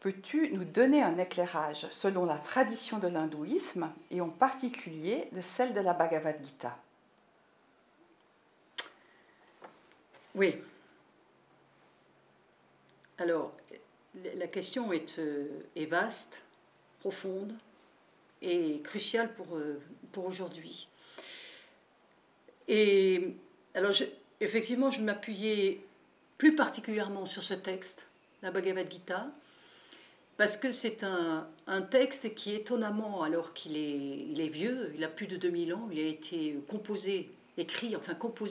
Peux-tu nous donner un éclairage selon la tradition de l'hindouisme et en particulier de celle de la Bhagavad Gita? Oui. Alors, la question est vaste, profonde et cruciale pour aujourd'hui. Et alors, effectivement, je m'appuyais plus particulièrement sur ce texte, la Bhagavad Gita, parce que c'est un texte qui, étonnamment, alors qu'il est vieux, il a plus de 2000 ans, il a été composé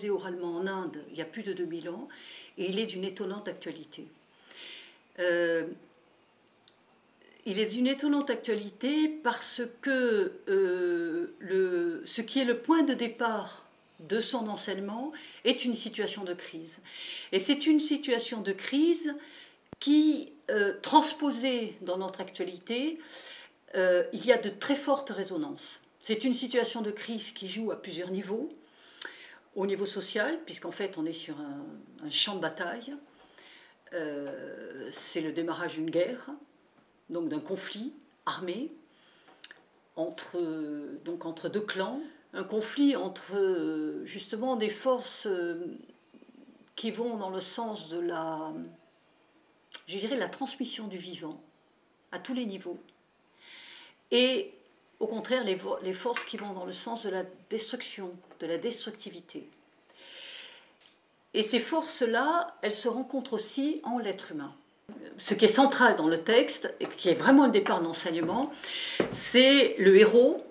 oralement en Inde il y a plus de 2000 ans, et il est d'une étonnante actualité. Il est d'une étonnante actualité parce que ce qui est le point de départ de son enseignement est une situation de crise. Et c'est une situation de crise qui, transposée dans notre actualité, il y a de très fortes résonances. C'est une situation de crise qui joue à plusieurs niveaux. Au niveau social, puisqu'en fait on est sur un champ de bataille, c'est le démarrage d'une guerre, donc d'un conflit armé entre deux clans, un conflit entre justement des forces qui vont dans le sens de la transmission du vivant à tous les niveaux, et au contraire les forces qui vont dans le sens de la destruction, de la destructivité. Et ces forces-là, elles se rencontrent aussi en l'être humain. Ce qui est central dans le texte, et qui est vraiment le départ de l'enseignement, c'est le héros,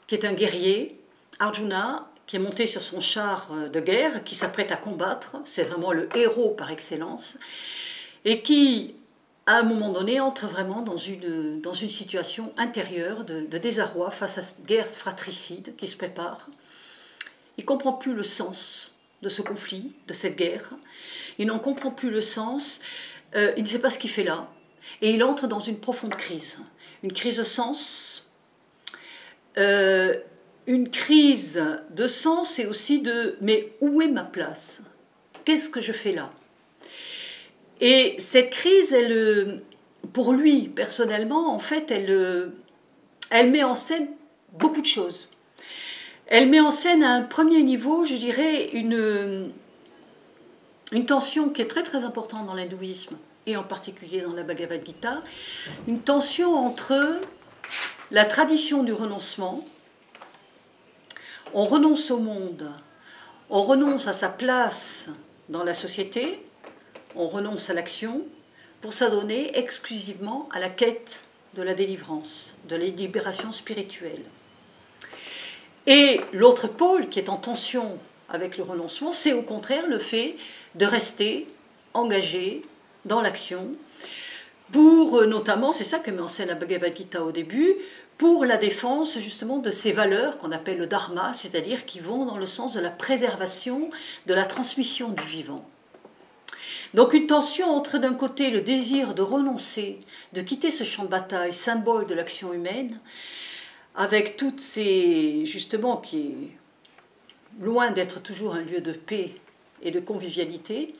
qui est un guerrier, Arjuna, qui est monté sur son char de guerre, qui s'apprête à combattre, c'est vraiment le héros par excellence, et qui, à un moment donné, entre vraiment dans une situation intérieure de désarroi face à cette guerre fratricide qui se prépare. Il ne comprend plus le sens de ce conflit, de cette guerre. Il n'en comprend plus le sens, il ne sait pas ce qu'il fait là. Et il entre dans une profonde crise. Une crise de sens, une crise de sens et aussi de « mais où est ma place? Qu'est-ce que je fais là ?» Et cette crise, pour lui, personnellement, en fait, elle met en scène beaucoup de choses. Elle met en scène à un premier niveau, je dirais, une tension qui est très très importante dans l'hindouisme, et en particulier dans la Bhagavad Gita, une tension entre la tradition du renoncement. On renonce au monde, on renonce à sa place dans la société, on renonce à l'action pour s'adonner exclusivement à la quête de la délivrance, de la libération spirituelle. Et l'autre pôle qui est en tension avec le renoncement, c'est au contraire le fait de rester engagé dans l'action pour notamment, c'est ça que met en scène la Bhagavad Gita au début, pour la défense justement de ces valeurs qu'on appelle le dharma, c'est-à-dire qui vont dans le sens de la préservation, de la transmission du vivant. Donc une tension entre d'un côté le désir de renoncer, de quitter ce champ de bataille, symbole de l'action humaine, avec toutes ces, justement, qui est loin d'être toujours un lieu de paix et de convivialité,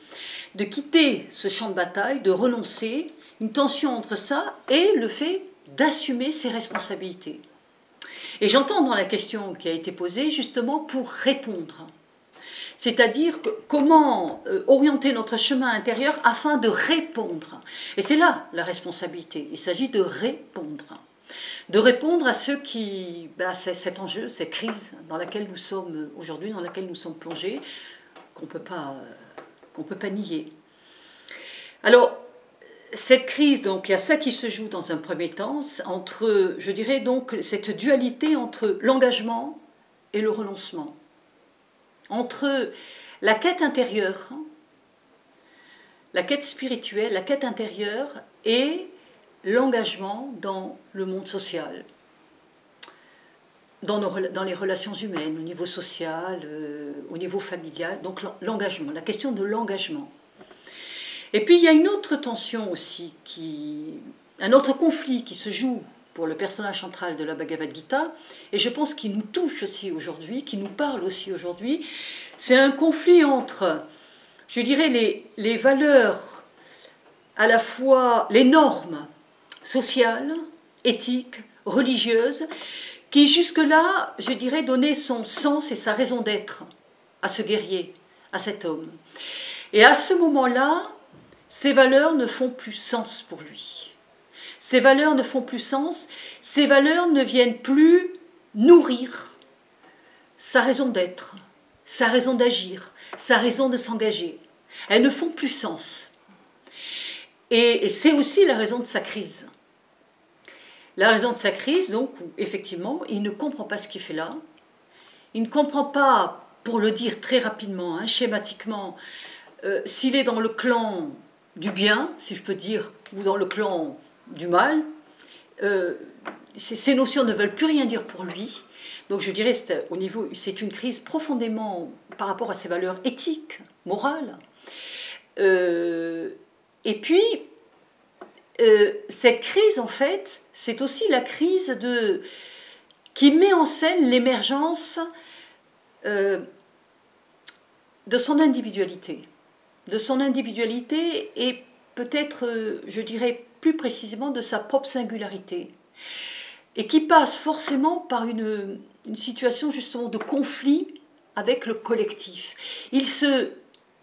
de quitter ce champ de bataille, de renoncer, une tension entre ça et le fait d'assumer ses responsabilités. Et j'entends dans la question qui a été posée justement pour répondre. C'est-à-dire comment orienter notre chemin intérieur afin de répondre. Et c'est là la responsabilité, il s'agit de répondre. De répondre à ceux qui, cet enjeu, cette crise dans laquelle nous sommes aujourd'hui, dans laquelle nous sommes plongés, qu'on peut pas nier. Alors, cette crise, donc, il y a ça qui se joue dans un premier temps, entre, je dirais donc, cette dualité entre l'engagement et le renoncement. Entre la quête intérieure, la quête spirituelle, la quête intérieure et l'engagement dans le monde social, dans les relations humaines, au niveau social, au niveau familial, donc l'engagement, la question de l'engagement. Et puis il y a une autre tension aussi, un autre conflit qui se joue pour le personnage central de la Bhagavad Gita, et je pense qu'il nous touche aussi aujourd'hui, qui nous parle aussi aujourd'hui, c'est un conflit entre, je dirais, les valeurs, à la fois les normes sociale, éthique, religieuse, qui jusque-là, je dirais, donnait son sens et sa raison d'être à ce guerrier, à cet homme. Et à ce moment-là, ces valeurs ne font plus sens pour lui. Ces valeurs ne font plus sens, ces valeurs ne viennent plus nourrir sa raison d'être, sa raison d'agir, sa raison de s'engager. Elles ne font plus sens. Et c'est aussi la raison de sa crise. La raison de sa crise, donc, où effectivement, il ne comprend pas ce qu'il fait là. Il ne comprend pas, pour le dire très rapidement, hein, schématiquement, s'il est dans le clan du bien, si je peux dire, ou dans le clan du mal. Ces notions ne veulent plus rien dire pour lui. Donc je dirais, c'est une crise profondément par rapport à ses valeurs éthiques, morales. Et puis, cette crise, en fait, c'est aussi la crise qui met en scène l'émergence de son individualité. De son individualité et peut-être, je dirais plus précisément, de sa propre singularité. Et qui passe forcément par une situation justement de conflit avec le collectif.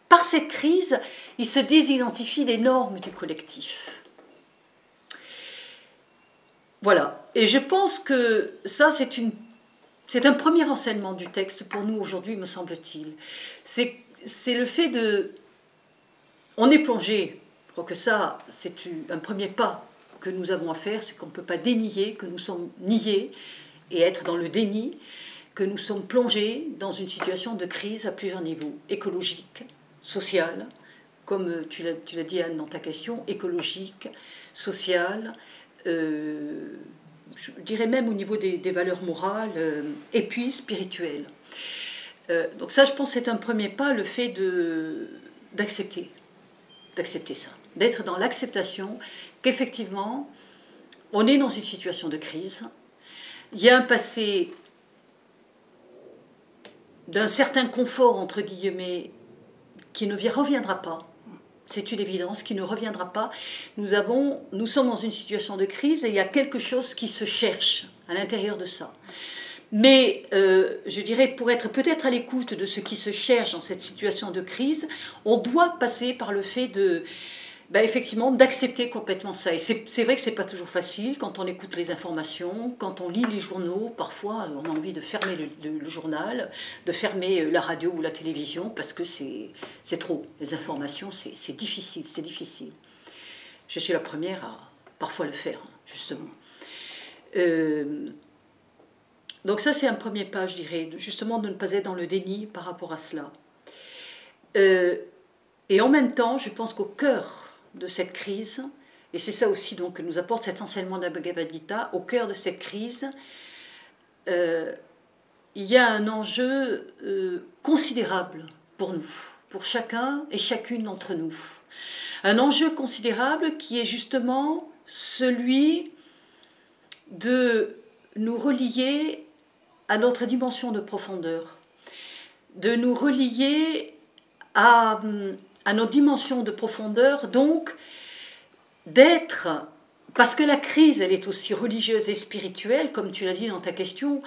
Par cette crise, il se désidentifie des normes du collectif. Voilà. Et je pense que ça, c'est un premier enseignement du texte pour nous aujourd'hui, me semble-t-il. C'est le fait de... On est plongé, je crois que ça, c'est un premier pas que nous avons à faire, c'est qu'on ne peut pas dénier, que nous sommes niés et être dans le déni, que nous sommes plongés dans une situation de crise à plusieurs niveaux, écologique, social, comme tu l'as dit Anne dans ta question, écologique, social, je dirais même au niveau des valeurs morales, et puis spirituelles. Donc ça, je pense que c'est un premier pas, le fait d'accepter ça, d'être dans l'acceptation qu'effectivement, on est dans une situation de crise, il y a un passé d'un certain confort, entre guillemets, qui ne reviendra pas. C'est une évidence qui ne reviendra pas. Nous sommes dans une situation de crise et il y a quelque chose qui se cherche à l'intérieur de ça. Mais je dirais, pour être peut-être à l'écoute de ce qui se cherche dans cette situation de crise, on doit passer par le fait effectivement, d'accepter complètement ça. Et c'est vrai que c'est pas toujours facile quand on écoute les informations, quand on lit les journaux. Parfois, on a envie de fermer le journal, de fermer la radio ou la télévision parce que c'est trop. Les informations, c'est difficile, c'est difficile. Je suis la première à parfois le faire, justement. Donc ça, c'est un premier pas, je dirais, justement de ne pas être dans le déni par rapport à cela. Et en même temps, je pense qu'au cœur de cette crise, et c'est ça aussi donc, que nous apporte cet enseignement de la Bhagavad Gita, au cœur de cette crise, il y a un enjeu considérable pour nous, pour chacun et chacune d'entre nous. Un enjeu considérable qui est justement celui de nous relier à notre dimension de profondeur, de nous relier à notre dimension de profondeur, donc d'être, parce que la crise, elle est aussi religieuse et spirituelle, comme tu l'as dit dans ta question,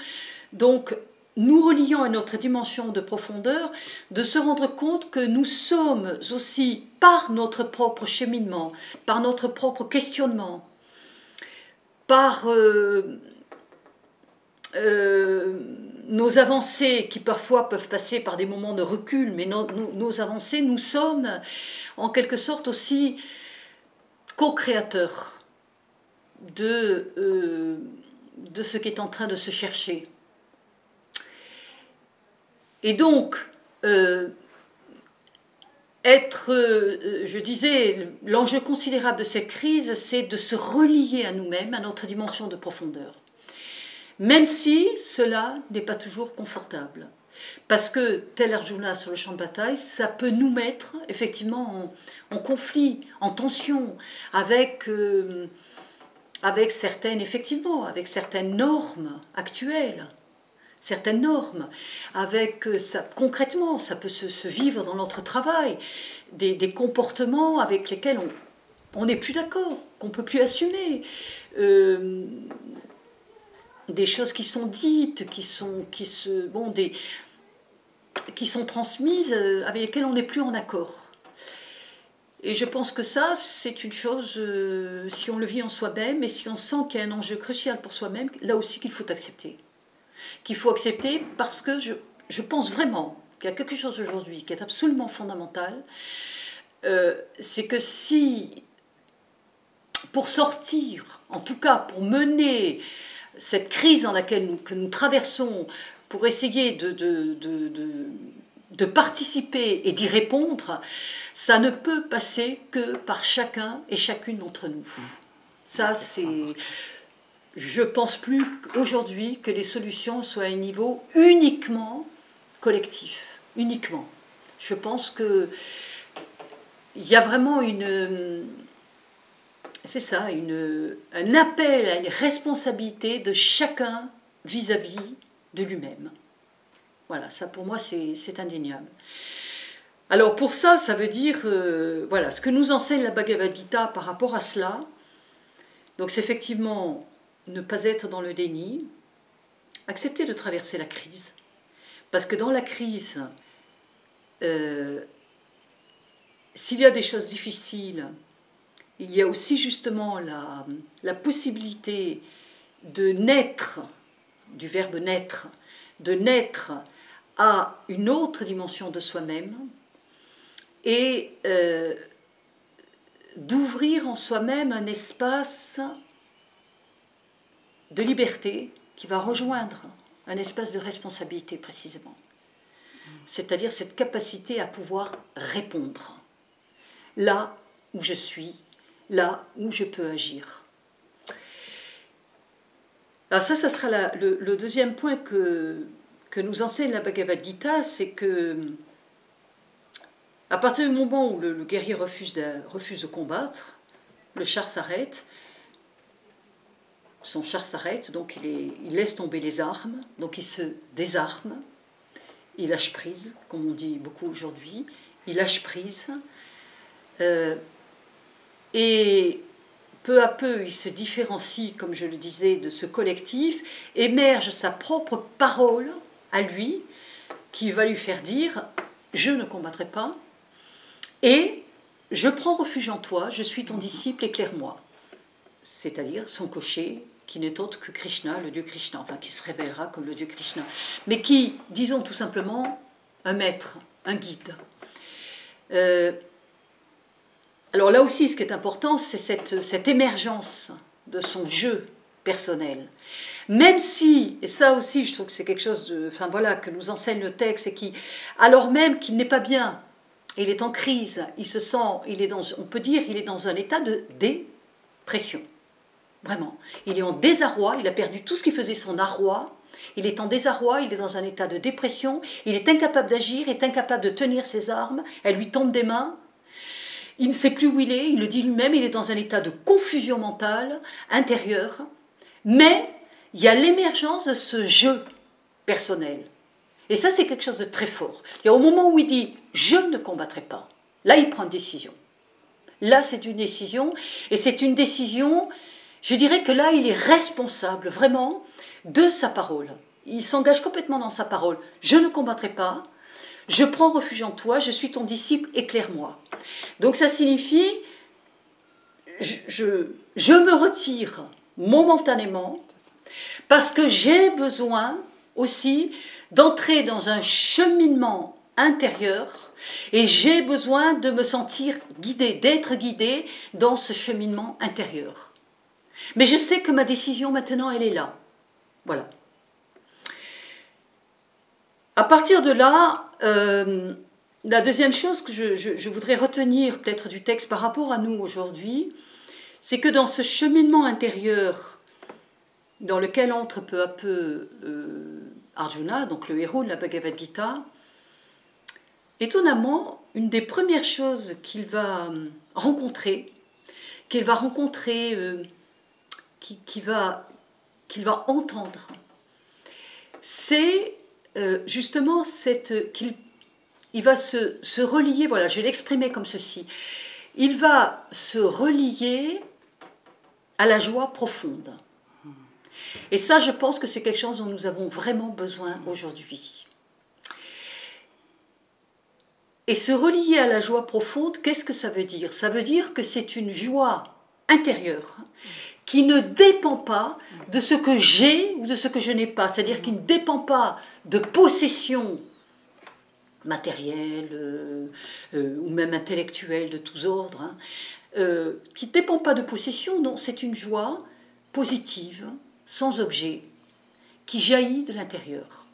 donc nous reliant à notre dimension de profondeur, de se rendre compte que nous sommes aussi, par notre propre cheminement, par notre propre questionnement, par nos avancées qui parfois peuvent passer par des moments de recul, mais nos avancées, nous sommes en quelque sorte aussi co-créateurs de ce qui est en train de se chercher. Et donc, je disais, l'enjeu considérable de cette crise, c'est de se relier à nous-mêmes, à notre dimension de profondeur. Même si cela n'est pas toujours confortable. Parce que, tel Arjuna sur le champ de bataille, ça peut nous mettre effectivement en conflit, en tension, avec certaines normes actuelles, certaines normes, concrètement, ça peut se vivre dans notre travail, des comportements avec lesquels on n'est plus d'accord, qu'on ne peut plus assumer, des choses qui sont dites, qui sont transmises, avec lesquelles on n'est plus en accord. Et je pense que ça, c'est une chose, si on le vit en soi-même, et si on sent qu'il y a un enjeu crucial pour soi-même, là aussi qu'il faut accepter. Qu'il faut accepter parce que je pense vraiment qu'il y a quelque chose aujourd'hui qui est absolument fondamental, c'est que si, pour sortir, en tout cas pour mener cette crise dans laquelle que nous traversons, pour essayer de participer et d'y répondre, ça ne peut passer que par chacun et chacune d'entre nous. Ça, c'est... Je ne pense plus aujourd'hui que les solutions soient à un niveau uniquement collectif. Uniquement. Je pense qu'il y a vraiment c'est ça, un appel à une responsabilité de chacun vis-à-vis de lui-même. Voilà, ça pour moi c'est indéniable. Alors pour ça, ça veut dire, voilà, ce que nous enseigne la Bhagavad Gita par rapport à cela, donc c'est effectivement ne pas être dans le déni, accepter de traverser la crise, parce que dans la crise, s'il y a des choses difficiles, il y a aussi justement la possibilité de naître, du verbe naître, de naître à une autre dimension de soi-même et d'ouvrir en soi-même un espace de liberté qui va rejoindre un espace de responsabilité précisément. C'est-à-dire cette capacité à pouvoir répondre là où je suis, là où je peux agir. Alors ça sera le deuxième point que nous enseigne la Bhagavad Gita, c'est que à partir du moment où le guerrier refuse de combattre, le char s'arrête, son char s'arrête, donc il laisse tomber les armes, donc il se désarme, il lâche prise, comme on dit beaucoup aujourd'hui, il lâche prise, et peu à peu il se différencie, comme je le disais, de ce collectif, émerge sa propre parole à lui, qui va lui faire dire « je ne combattrai pas » et « je prends refuge en toi, je suis ton disciple, éclaire-moi ». C'est-à-dire son cocher, qui n'est autre que Krishna, le dieu Krishna, enfin qui se révélera comme le dieu Krishna, mais qui, disons tout simplement, un maître, un guide. Alors là aussi, ce qui est important, c'est cette émergence de son jeu personnel. Même si, et ça aussi je trouve que c'est quelque chose que nous enseigne le texte, et qui, alors même qu'il n'est pas bien, il est en crise, il se sent, on peut dire, il est dans un état de dépression. Vraiment. Il est en désarroi, il a perdu tout ce qui faisait son arroi, il est en désarroi, il est dans un état de dépression, il est incapable d'agir, est incapable de tenir ses armes, elles lui tombent des mains, il ne sait plus où il le dit lui-même, il est dans un état de confusion mentale, intérieure, mais il y a l'émergence de ce jeu personnel. Et ça, c'est quelque chose de très fort. Et au moment où il dit « je ne combattrai pas », là, il prend une décision. Là, c'est une décision, et c'est une décision, je dirais que là, il est responsable, vraiment, de sa parole. Il s'engage complètement dans sa parole. « Je ne combattrai pas, je prends refuge en toi, je suis ton disciple, éclaire-moi. » Donc ça signifie je me retire momentanément parce que j'ai besoin aussi d'entrer dans un cheminement intérieur et j'ai besoin de me sentir guidée, d'être guidée dans ce cheminement intérieur. Mais je sais que ma décision maintenant, elle est là. Voilà. À partir de là, la deuxième chose que je voudrais retenir peut-être du texte par rapport à nous aujourd'hui, c'est que dans ce cheminement intérieur dans lequel entre peu à peu Arjuna, donc le héros de la Bhagavad Gita, étonnamment, une des premières choses qu'il va rencontrer, qu'il va entendre, c'est justement il va se relier, voilà, je vais l'exprimer comme ceci, il va se relier à la joie profonde. Et ça, je pense que c'est quelque chose dont nous avons vraiment besoin aujourd'hui. Et se relier à la joie profonde, qu'est-ce que ça veut dire? Ça veut dire que c'est une joie intérieure qui ne dépend pas de ce que j'ai ou de ce que je n'ai pas. C'est-à-dire qui ne dépend pas de possessions matérielles ou même intellectuelles de tous ordres, hein, qui ne dépend pas de possessions. Non, c'est une joie positive, sans objet, qui jaillit de l'intérieur.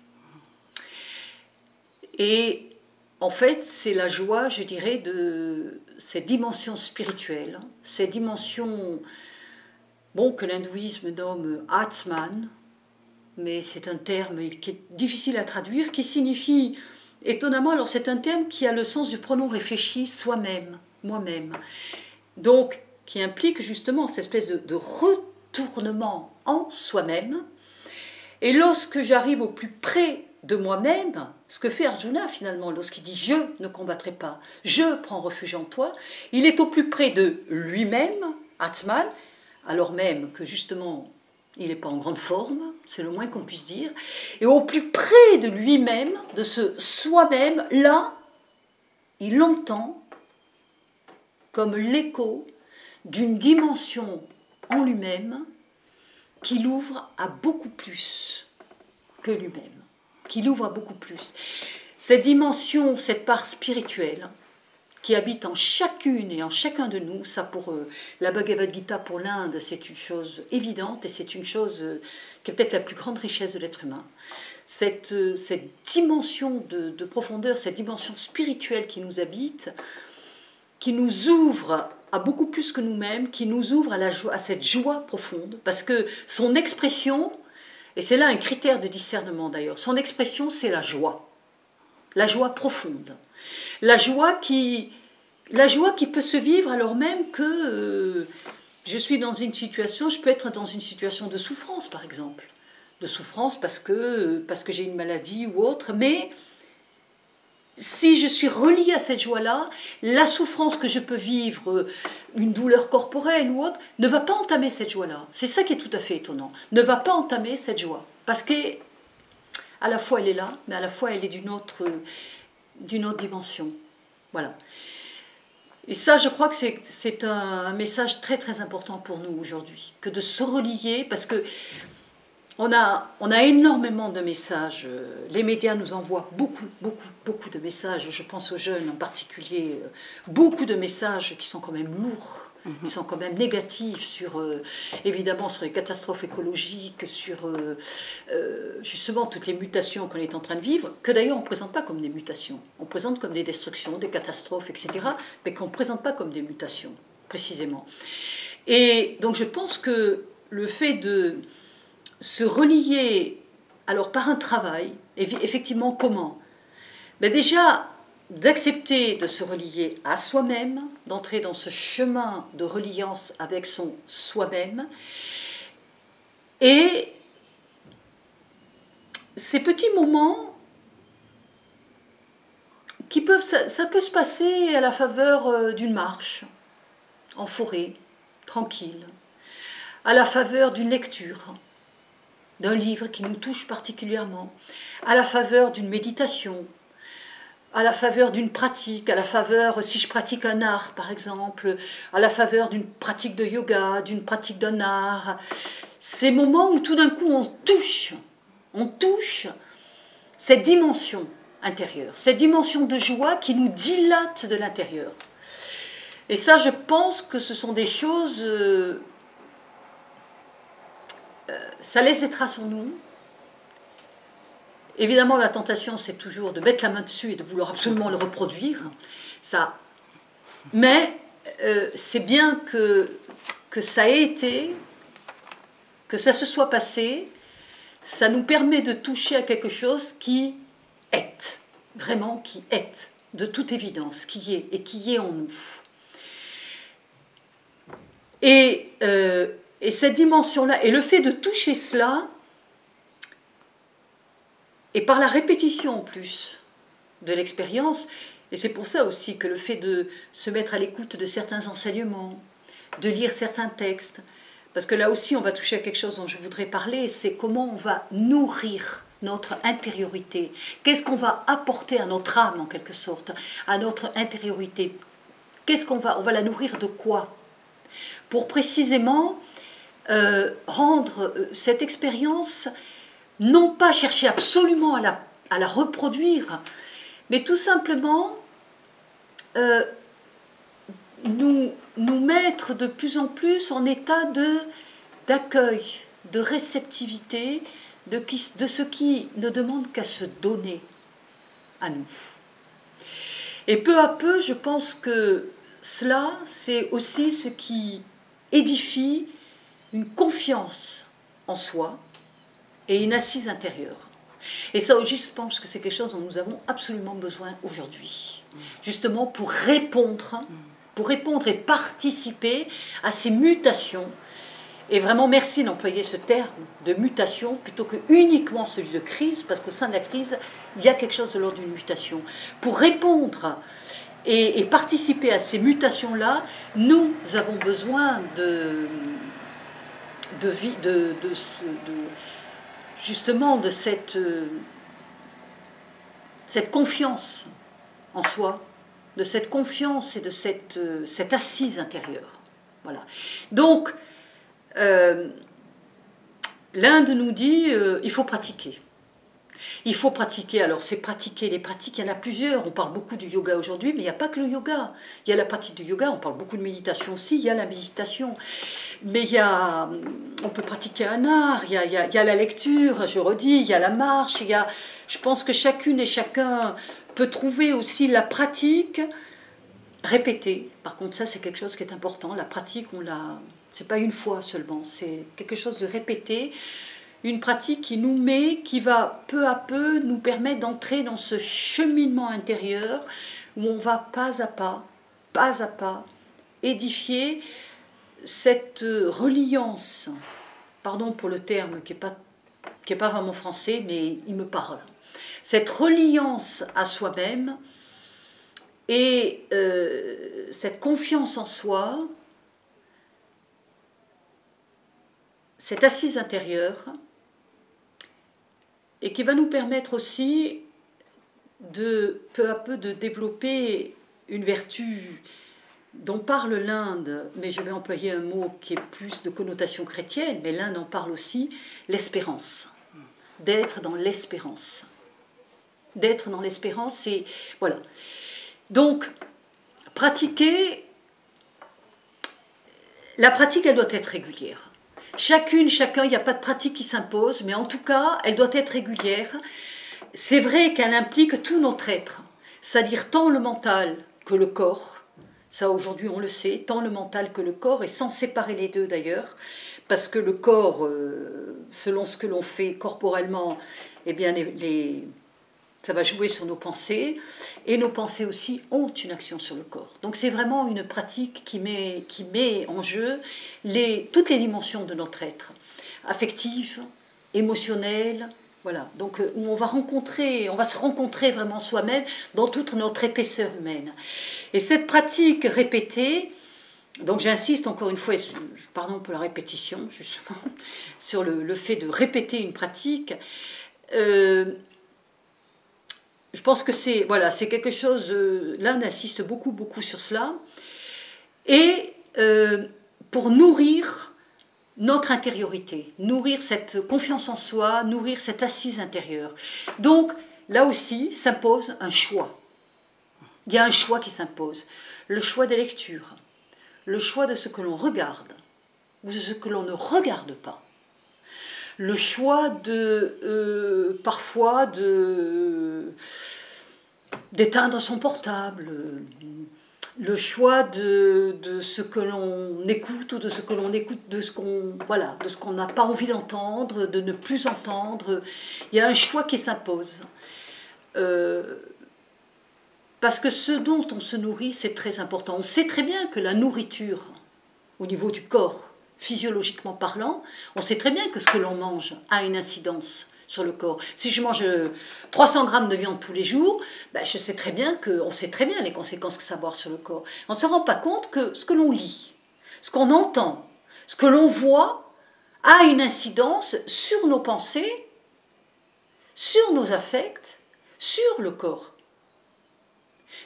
Et en fait, c'est la joie, je dirais, de cette dimension spirituelle, cette dimension que l'hindouisme nomme Atman, mais c'est un terme qui est difficile à traduire, qui signifie, étonnamment, alors c'est un terme qui a le sens du pronom réfléchi, soi-même, moi-même, donc qui implique justement cette espèce de retournement en soi-même. Et lorsque j'arrive au plus près de moi-même, ce que fait Arjuna finalement, lorsqu'il dit « je ne combattrai pas, je prends refuge en toi », il est au plus près de lui-même, Atman, alors même que justement il n'est pas en grande forme, c'est le moins qu'on puisse dire, et au plus près de lui-même, de ce soi-même, là, il entend comme l'écho d'une dimension en lui-même qui l'ouvre à beaucoup plus que lui-même, qui l'ouvre à beaucoup plus. Cette dimension, cette part spirituelle qui habite en chacune et en chacun de nous, ça pour la Bhagavad Gita pour l'Inde, c'est une chose évidente et c'est une chose qui est peut-être la plus grande richesse de l'être humain. Cette dimension de profondeur, cette dimension spirituelle qui nous habite, qui nous ouvre à beaucoup plus que nous-mêmes, qui nous ouvre à cette joie profonde, parce que son expression, et c'est là un critère de discernement d'ailleurs, son expression c'est la joie profonde, la joie qui peut se vivre alors même que je suis dans une situation, je peux être dans une situation de souffrance par exemple, de souffrance parce que j'ai une maladie ou autre, mais si je suis reliée à cette joie-là, la souffrance que je peux vivre, une douleur corporelle ou autre, ne va pas entamer cette joie-là. C'est ça qui est tout à fait étonnant. Ne va pas entamer cette joie. Parce qu'à la fois elle est là, mais à la fois elle est d'une autre dimension. Voilà. Et ça, je crois que c'est un message très très important pour nous aujourd'hui, que de se relier, parce que on a énormément de messages. Les médias nous envoient beaucoup de messages. Je pense aux jeunes en particulier. Beaucoup de messages qui sont quand même lourds, qui sont quand même négatifs évidemment sur les catastrophes écologiques, sur justement toutes les mutations qu'on est en train de vivre, que d'ailleurs on ne présente pas comme des mutations. On présente comme des destructions, des catastrophes, etc., mais qu'on ne présente pas comme des mutations, précisément. Et donc je pense que le fait de se relier, alors par un travail, effectivement comment? Mais déjà, d'accepter de se relier à soi-même, d'entrer dans ce chemin de reliance avec son soi-même, et ces petits moments qui peuvent, ça peut se passer à la faveur d'une marche, en forêt, tranquille, à la faveur d'une lecture, d'un livre qui nous touche particulièrement, à la faveur d'une méditation, à la faveur d'une pratique, à la faveur, si je pratique un art par exemple, à la faveur d'une pratique de yoga, d'une pratique d'un art. Ces moments où tout d'un coup on touche cette dimension intérieure, cette dimension de joie qui nous dilate de l'intérieur. Et ça, je pense que ce sont des choses... ça laisse des traces en nous. Évidemment, la tentation, c'est toujours de mettre la main dessus et de vouloir absolument le reproduire. Ça. Mais c'est bien que ça ait été, que ça se soit passé. Ça nous permet de toucher à quelque chose qui est, vraiment qui est, de toute évidence, qui est et qui est en nous. Et cette dimension-là, et le fait de toucher cela, et par la répétition en plus de l'expérience, et c'est pour ça aussi que le fait de se mettre à l'écoute de certains enseignements, de lire certains textes, parce que là aussi on va toucher à quelque chose dont je voudrais parler, c'est comment on va nourrir notre intériorité. Qu'est-ce qu'on va apporter à notre âme en quelque sorte, à notre intériorité? On va la nourrir de quoi? Pour précisément rendre cette expérience, non pas chercher absolument à la reproduire, mais tout simplement nous mettre de plus en plus en état d'accueil, de réceptivité, de ce qui ne demande qu'à se donner à nous. Et peu à peu, je pense que cela, c'est aussi ce qui édifie une confiance en soi et une assise intérieure. Et ça aussi, je pense que c'est quelque chose dont nous avons absolument besoin aujourd'hui, justement pour répondre et participer à ces mutations. Et vraiment, merci d'employer ce terme de mutation plutôt que uniquement celui de crise, parce qu'au sein de la crise, il y a quelque chose de l'ordre d'une mutation. Pour répondre et participer à ces mutations-là, nous avons besoin justement de cette confiance en soi, de cette confiance et de cette assise intérieure. Voilà. Donc, l'Inde nous dit il faut pratiquer. Il faut pratiquer, alors c'est pratiquer, les pratiques, il y en a plusieurs. On parle beaucoup du yoga aujourd'hui, mais il n'y a pas que le yoga. Il y a la pratique du yoga, on parle beaucoup de méditation aussi, il y a la méditation. Mais on peut pratiquer un art, il y a la lecture, je redis, il y a la marche, je pense que chacune et chacun peut trouver aussi la pratique répétée. Par contre, ça c'est quelque chose qui est important, la pratique, c'est pas une fois seulement, c'est quelque chose de répété. Une pratique qui va peu à peu nous permettre d'entrer dans ce cheminement intérieur où on va pas à pas, édifier cette reliance, pardon pour le terme qui est pas vraiment français, mais il me parle, cette reliance à soi-même et cette confiance en soi, cette assise intérieure, et qui va nous permettre aussi peu à peu de développer une vertu dont parle l'Inde, mais je vais employer un mot qui est plus de connotation chrétienne, mais l'Inde en parle aussi, l'espérance. D'être dans l'espérance. D'être dans l'espérance, et voilà. Donc, la pratique, elle doit être régulière. Chacun, il n'y a pas de pratique qui s'impose, mais en tout cas, elle doit être régulière. C'est vrai qu'elle implique tout notre être, c'est-à-dire tant le mental que le corps. Ça, aujourd'hui, on le sait, tant le mental que le corps, et sans séparer les deux d'ailleurs, parce que le corps, selon ce que l'on fait corporellement, eh bien, ça va jouer sur nos pensées, et nos pensées aussi ont une action sur le corps. Donc c'est vraiment une pratique qui met en jeu toutes les dimensions de notre être, affective, émotionnelle, voilà. Donc où on va se rencontrer vraiment soi-même dans toute notre épaisseur humaine. Et cette pratique répétée, donc j'insiste encore une fois, pardon pour la répétition, justement, sur le fait de répéter une pratique, je pense que c'est quelque chose, l'Inde insiste beaucoup sur cela, et pour nourrir notre intériorité, nourrir cette confiance en soi, nourrir cette assise intérieure. Donc là aussi s'impose un choix. Il y a un choix qui s'impose, le choix des lectures, le choix de ce que l'on regarde ou de ce que l'on ne regarde pas. Le choix parfois d'éteindre son portable, le choix de ce que l'on écoute ou de ce que l'on écoute, de ce qu'on n'a pas envie d'entendre, de ne plus entendre. Il y a un choix qui s'impose. Parce que ce dont on se nourrit, c'est très important. On sait très bien que la nourriture, au niveau du corps, physiologiquement parlant, on sait très bien que ce que l'on mange a une incidence sur le corps. Si je mange 300 grammes de viande tous les jours, on sait très bien les conséquences que ça va avoir sur le corps. On ne se rend pas compte que ce que l'on lit, ce qu'on entend, ce que l'on voit a une incidence sur nos pensées, sur nos affects, sur le corps.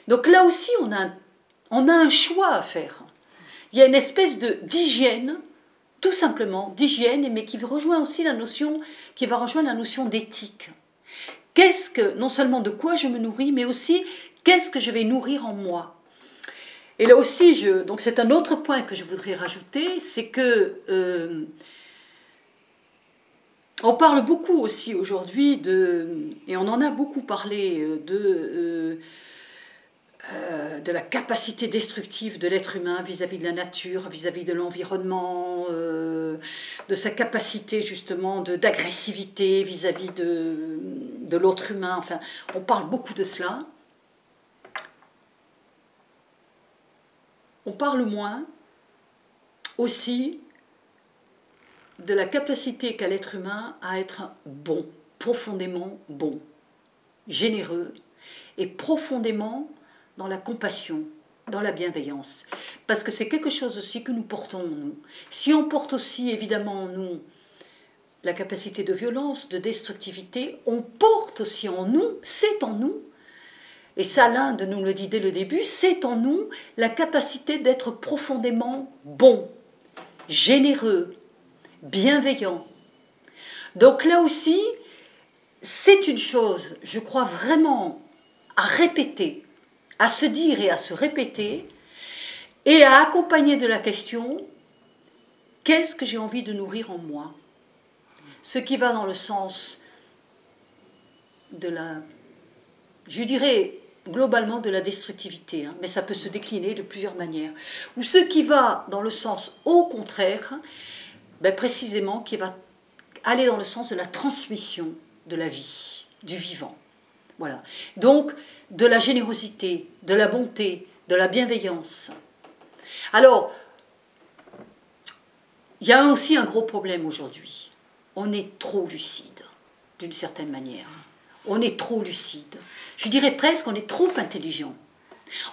Donc là aussi, on a un choix à faire. Il y a une espèce d'hygiène, tout simplement, d'hygiène, mais qui rejoint aussi la notion, qui va rejoindre la notion d'éthique. Qu'est-ce que, non seulement de quoi je me nourris, mais aussi qu'est-ce que je vais nourrir en moi. Et là aussi, donc c'est un autre point que je voudrais rajouter, c'est que on parle beaucoup aussi aujourd'hui et on en a beaucoup parlé de la capacité destructive de l'être humain vis-à-vis de la nature, vis-à-vis de l'environnement, de sa capacité justement d'agressivité vis-à-vis de l'autre humain. Enfin, on parle beaucoup de cela. On parle moins aussi de la capacité qu'a l'être humain à être bon, profondément bon, généreux et profondément dans la compassion, dans la bienveillance. Parce que c'est quelque chose aussi que nous portons en nous. Si on porte aussi évidemment en nous la capacité de violence, de destructivité, on porte aussi en nous, c'est en nous, et ça l'Inde nous le dit dès le début, c'est en nous la capacité d'être profondément bon, généreux, bienveillant. Donc là aussi, c'est une chose, je crois vraiment, à répéter, à se dire et à se répéter, et à accompagner de la question, qu'est-ce que j'ai envie de nourrir en moi? Ce qui va dans le sens de je dirais globalement de la destructivité, mais ça peut se décliner de plusieurs manières. Ou ce qui va dans le sens au contraire, précisément qui va aller dans le sens de la transmission de la vie, du vivant. Voilà. Donc, de la générosité, de la bonté, de la bienveillance. Alors, il y a aussi un gros problème aujourd'hui. On est trop lucide, d'une certaine manière. On est trop lucide. Je dirais presque qu'on est trop intelligent.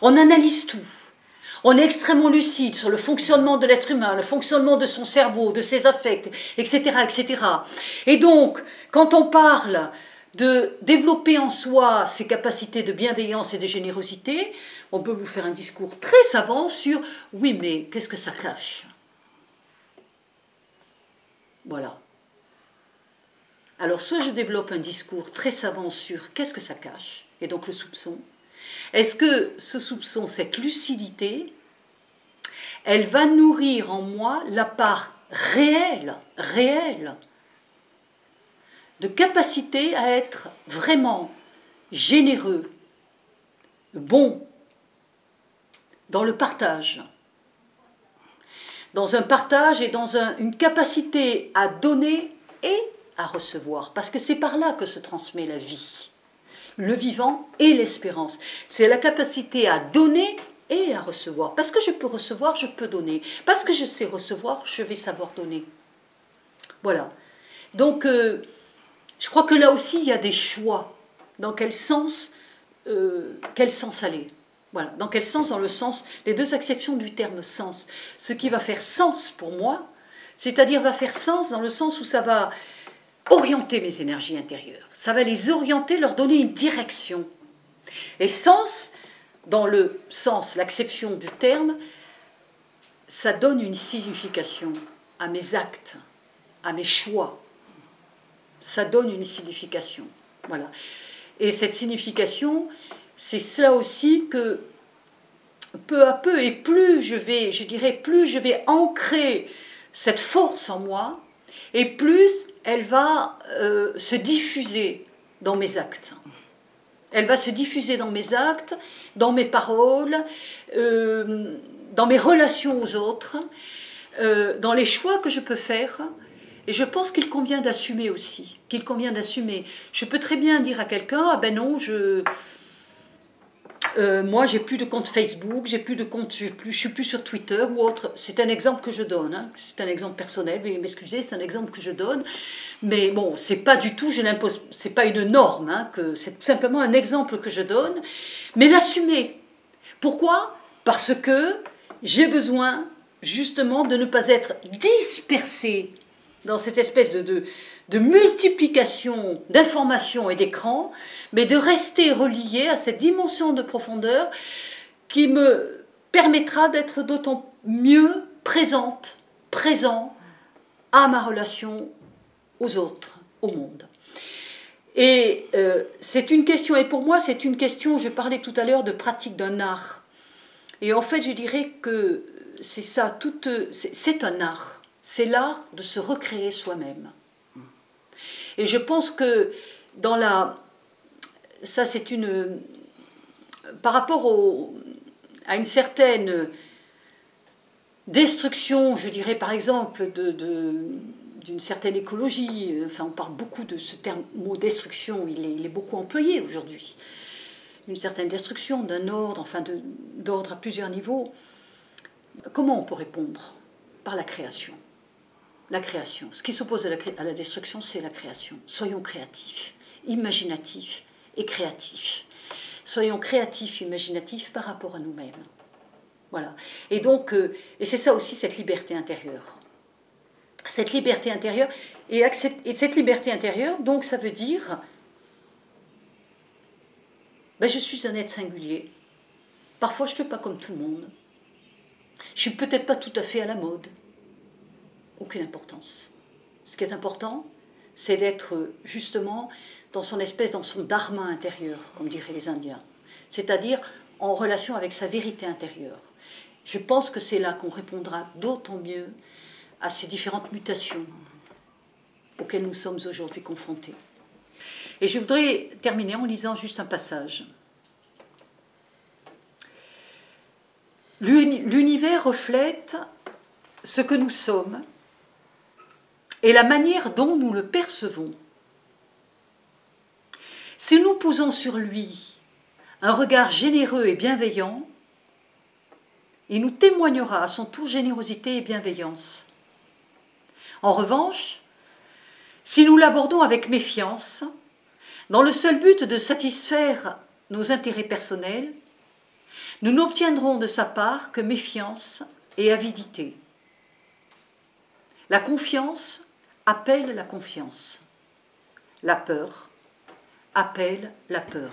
On analyse tout. On est extrêmement lucide sur le fonctionnement de l'être humain, le fonctionnement de son cerveau, de ses affects, etc., etc. Et donc, quand on parle de développer en soi ses capacités de bienveillance et de générosité, on peut vous faire un discours très savant sur « oui, mais qu'est-ce que ça cache ?» Voilà. Alors, soit je développe un discours très savant sur « qu'est-ce que ça cache ?» et donc le soupçon. Est-ce que ce soupçon, cette lucidité, elle va nourrir en moi la part réelle de capacité à être vraiment généreux, bon, dans le partage. Dans un partage et dans une capacité à donner et à recevoir. Parce que c'est par là que se transmet la vie. Le vivant et l'espérance. C'est la capacité à donner et à recevoir. Parce que je peux recevoir, je peux donner. Parce que je sais recevoir, je vais savoir donner. Voilà. Donc, je crois que là aussi, il y a des choix. Dans quel sens aller? Voilà. Dans quel sens? Dans le sens, les deux acceptions du terme sens. Ce qui va faire sens pour moi, c'est-à-dire va faire sens dans le sens où ça va orienter mes énergies intérieures. Ça va les orienter, leur donner une direction. Et sens, dans le sens, l'acception du terme, ça donne une signification à mes actes, à mes choix. Ça donne une signification. Voilà. Et cette signification, c'est cela aussi que peu à peu, et plus je vais ancrer cette force en moi, et plus elle va se diffuser dans mes actes. Elle va se diffuser dans mes actes, dans mes paroles, dans mes relations aux autres, dans les choix que je peux faire. Et je pense qu'il convient d'assumer aussi, qu'il convient d'assumer. Je peux très bien dire à quelqu'un, ah ben non, moi j'ai plus de compte Facebook, j'ai plus de compte, je suis plus sur Twitter ou autre. C'est un exemple que je donne, hein. C'est un exemple personnel, veuillez m'excuser, c'est un exemple que je donne. Mais bon, c'est pas du tout, je l'impose, c'est pas une norme, hein, c'est tout simplement un exemple que je donne. Mais l'assumer. Pourquoi? Parce que j'ai besoin justement de ne pas être dispersé dans cette espèce de multiplication d'informations et d'écrans, mais de rester relié à cette dimension de profondeur qui me permettra d'être d'autant mieux présent à ma relation aux autres, au monde. Et c'est une question, et pour moi c'est une question, je parlais tout à l'heure de pratique d'un art. Et en fait je dirais que c'est ça, c'est un art. C'est l'art de se recréer soi-même. Et je pense que dans ça c'est par rapport à une certaine destruction, je dirais par exemple, d'une certaine écologie, enfin on parle beaucoup de ce mot destruction, il est beaucoup employé aujourd'hui, une certaine destruction d'un ordre, enfin d'ordre à plusieurs niveaux. Comment on peut répondre? Par la création. La création. Ce qui s'oppose à la destruction, c'est la création. Soyons créatifs, imaginatifs et créatifs. Soyons créatifs, imaginatifs par rapport à nous-mêmes. Voilà. Et donc, et c'est ça aussi cette liberté intérieure. Cette liberté intérieure, et cette liberté intérieure, donc ça veut dire, ben, je suis un être singulier. Parfois, je ne fais pas comme tout le monde. Je ne suis peut-être pas tout à fait à la mode. Aucune importance. Ce qui est important, c'est d'être justement dans son dharma intérieur, comme diraient les Indiens. C'est-à-dire en relation avec sa vérité intérieure. Je pense que c'est là qu'on répondra d'autant mieux à ces différentes mutations auxquelles nous sommes aujourd'hui confrontés. Et je voudrais terminer en lisant juste un passage. L'univers reflète ce que nous sommes et la manière dont nous le percevons. Si nous posons sur lui un regard généreux et bienveillant, il nous témoignera à son tour générosité et bienveillance. En revanche, si nous l'abordons avec méfiance, dans le seul but de satisfaire nos intérêts personnels, nous n'obtiendrons de sa part que méfiance et avidité. La confiance appelle la confiance. La peur appelle la peur.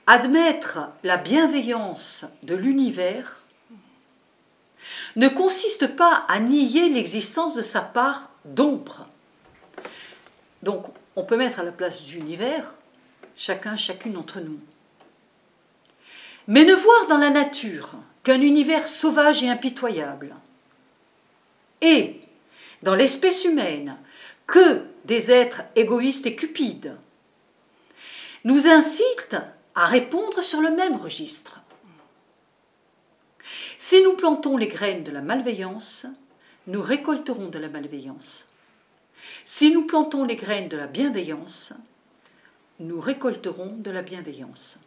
Admettre la bienveillance de l'univers ne consiste pas à nier l'existence de sa part d'ombre. Donc, on peut mettre à la place de l'univers chacune d'entre nous. Mais ne voir dans la nature qu'un univers sauvage et impitoyable, et dans l'espèce humaine que des êtres égoïstes et cupides, nous incite à répondre sur le même registre. Si nous plantons les graines de la malveillance, nous récolterons de la malveillance. Si nous plantons les graines de la bienveillance, nous récolterons de la bienveillance.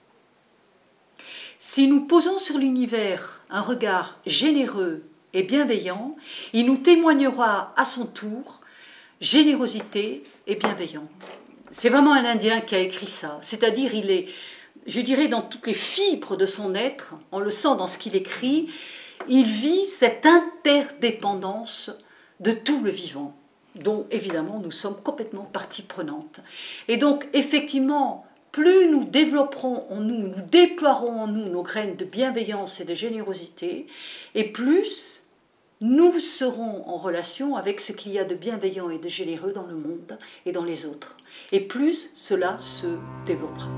Si nous posons sur l'univers un regard généreux et bienveillant, il nous témoignera à son tour générosité et bienveillante. C'est vraiment un Indien qui a écrit ça, c'est-à-dire il est, je dirais, dans toutes les fibres de son être, on le sent dans ce qu'il écrit, il vit cette interdépendance de tout le vivant, dont évidemment nous sommes complètement partie prenante. Et donc effectivement, plus nous développerons en nous, nous déploierons en nous nos graines de bienveillance et de générosité, et plus nous serons en relation avec ce qu'il y a de bienveillant et de généreux dans le monde et dans les autres. Et plus cela se développera.